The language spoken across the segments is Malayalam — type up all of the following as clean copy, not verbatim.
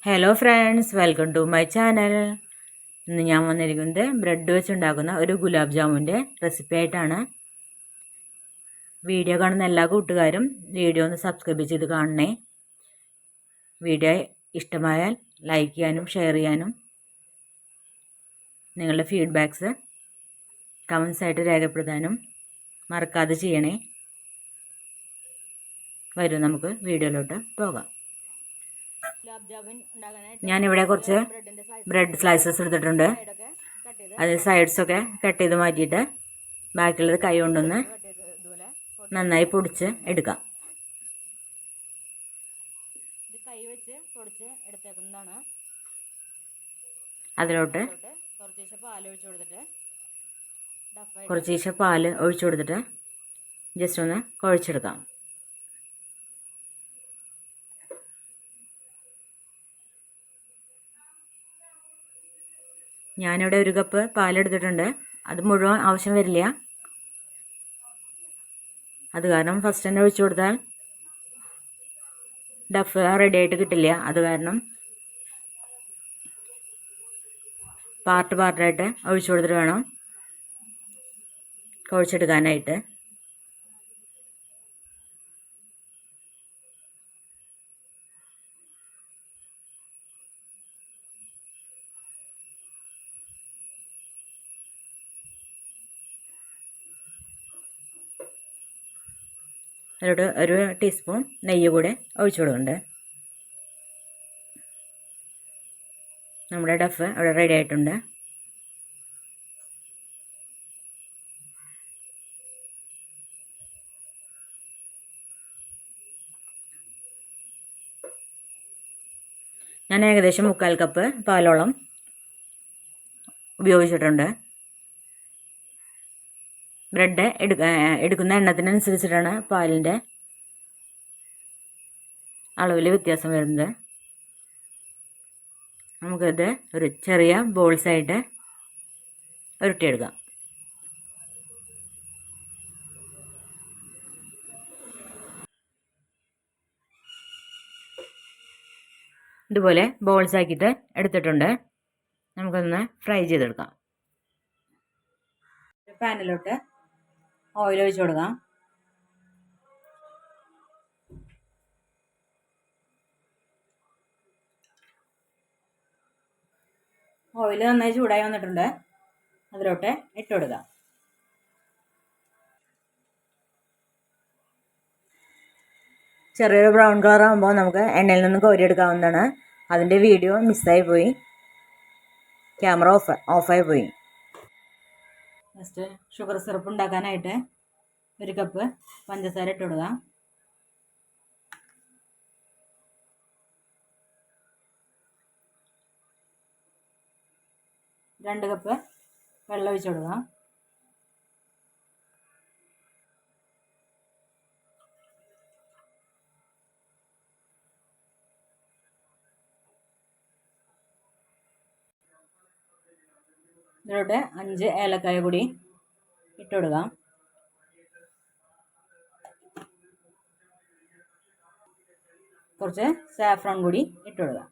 Hello friends, welcome to my channel. ഇന്ന് ഞാൻ വന്നിരിക്കുന്നത് ബ്രെഡ് വെച്ചുണ്ടാക്കുന്ന ഒരു ഗുലാബ് ജാമുൻ്റെ റെസിപ്പി ആയിട്ടാണ്. വീഡിയോ കാണുന്ന എല്ലാ കൂട്ടുകാരും വീഡിയോ ഒന്ന് സബ്സ്ക്രൈബ് ചെയ്ത് കാണണേ. വീഡിയോ ഇഷ്ടമായാൽ ലൈക്ക് ചെയ്യാനും ഷെയർ ചെയ്യാനും നിങ്ങളുടെ ഫീഡ്ബാക്ക്സ് കമൻസ് ആയിട്ട് രേഖപ്പെടുത്താനും മറക്കാതെ ചെയ്യണേ. വരും നമുക്ക് വീഡിയോയിലോട്ട് പോകാം. ഞാനിവിടെ കുറച്ച് ബ്രെഡ് സ്ലൈസസ് എടുത്തിട്ടുണ്ട്. അത് സൈഡ്സൊക്കെ കട്ട് ചെയ്ത് മാറ്റിയിട്ട് ബാക്കിയുള്ളത് കൈ കൊണ്ടൊന്ന് നന്നായി പൊടിച്ച് എടുക്കാം. കൈ വെച്ച് പൊടിച്ച് എടുത്തേക്കുന്നതാണ്. അതിലോട്ട് കുറച്ച് പാൽ ഒഴിച്ചു കൊടുത്തിട്ട് ജസ്റ്റ് ഒന്ന് കുഴച്ചെടുക്കാം. ഞാനിവിടെ 1 കപ്പ് പാലെടുത്തിട്ടുണ്ട്. അത് മുഴുവൻ ആവശ്യം വരില്ല. അത് കാരണം ഫസ്റ്റ് തന്നെ ഒഴിച്ചു കൊടുത്താൽ ഡഫ് റെഡി ആയിട്ട് കിട്ടില്ല. അത് കാരണം പാർട്ടായിട്ട് ഒഴിച്ചു കൊടുത്തിട്ട് വേണം കുഴച്ചെടുക്കാനായിട്ട്. അതിലോട്ട് 1 ടീസ്പൂൺ നെയ്യ് കൂടെ ഒഴിച്ചു കൊടുക്കുന്നുണ്ട്. നമ്മുടെ ഡഫ് അവിടെ റെഡി ആയിട്ടുണ്ട്. ഞാൻ ഏകദേശം 3/4 കപ്പ് പാലോളം ഉപയോഗിച്ചിട്ടുണ്ട്. ബ്രെഡ് എടുക്കുന്ന എണ്ണത്തിനനുസരിച്ചിട്ടാണ് പാലിൻ്റെ അളവിൽ വ്യത്യാസം വരുന്നത്. നമുക്കിത് ഒരു ചെറിയ ബോൾസായിട്ട് ഉരുട്ടിയെടുക്കാം. ഇതുപോലെ ബോൾസ് ആക്കിയിട്ട് എടുത്തിട്ടുണ്ട്. നമുക്കൊന്ന് ഫ്രൈ ചെയ്തെടുക്കാം. പാനിലോട്ട് ഓയിൽ ഒഴിച്ചു കൊടുക്കാം. ഓയിൽ നന്നായി ചൂടായി വന്നിട്ടുണ്ട്. അതിലോട്ട് ഇട്ട് കൊടുക്കാം. ചെറിയൊരു ബ്രൗൺ കളർ ആകുമ്പോൾ നമുക്ക് എണ്ണയിൽ നിന്ന് കോരിയെടുക്കാവുന്നതാണ്. അതിൻ്റെ വീഡിയോ മിസ്സായി പോയി, ക്യാമറ ഓഫായി പോയി. നെക്സ്റ്റ് ഷുഗർ സിറപ്പ് ഉണ്ടാക്കാനായിട്ട് 1 കപ്പ് പഞ്ചസാര ഇട്ട് കൊടുക്കാം. 2 കപ്പ് വെള്ളം ഒഴിച്ചു കൊടുക്കാം. ഇതിലോട്ട് 5 ഏലക്കായ കൂടി ഇട്ട് കൊടുക്കാം. കുറച്ച് സാഫ്രോൺ കൂടി ഇട്ട് കൊടുക്കാം.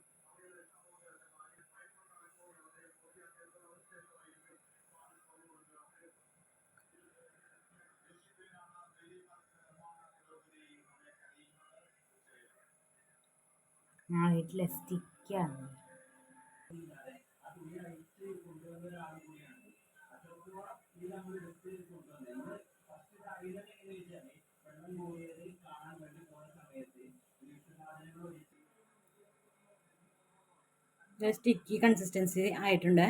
വീട്ടിലെ സ്റ്റിക്കാണ്. സ്റ്റിക്കി കൺസിസ്റ്റൻസി ആയിട്ടുണ്ട്.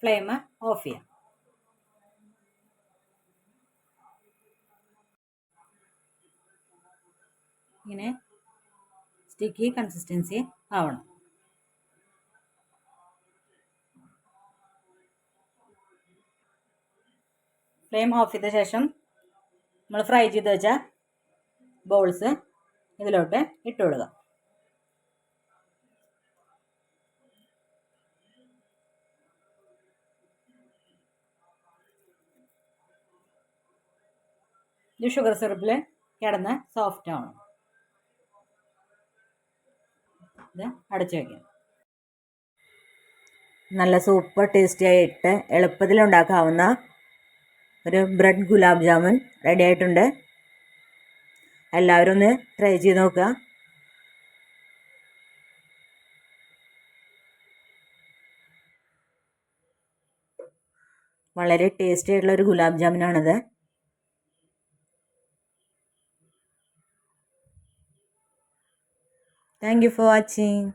ഫ്ലെയിം ഓഫ് ചെയ്യാം. ഇങ്ങനെ സ്റ്റിക്കി കൺസിസ്റ്റൻസി ആവണം. ഫ്ലെയിം ഓഫ് ചെയ്ത ശേഷം നമ്മൾ ഫ്രൈ ചെയ്ത് വെച്ച ബോൾസ് ഇതിലോട്ട് ഇട്ട് കൊടുക്കുക. ഇത് ഷുഗർ സിറപ്പിൽ കിടന്ന് സോഫ്റ്റ് ആവണം. ഇത് അടച്ചു വയ്ക്കാം. നല്ല സൂപ്പർ ടേസ്റ്റി ആയിട്ട് എളുപ്പത്തിൽ ഉണ്ടാക്കാവുന്ന ഒരു ബ്രെഡ് ഗുലാബ് ജാമുൻ റെഡി ആയിട്ടുണ്ട്. എല്ലാവരും ഒന്ന് ട്രൈ ചെയ്ത് നോക്കുക. വളരെ ടേസ്റ്റി ആയിട്ടുള്ള ഒരു ഗുലാബ് ജാമുനാണിത്. Thank you for watching.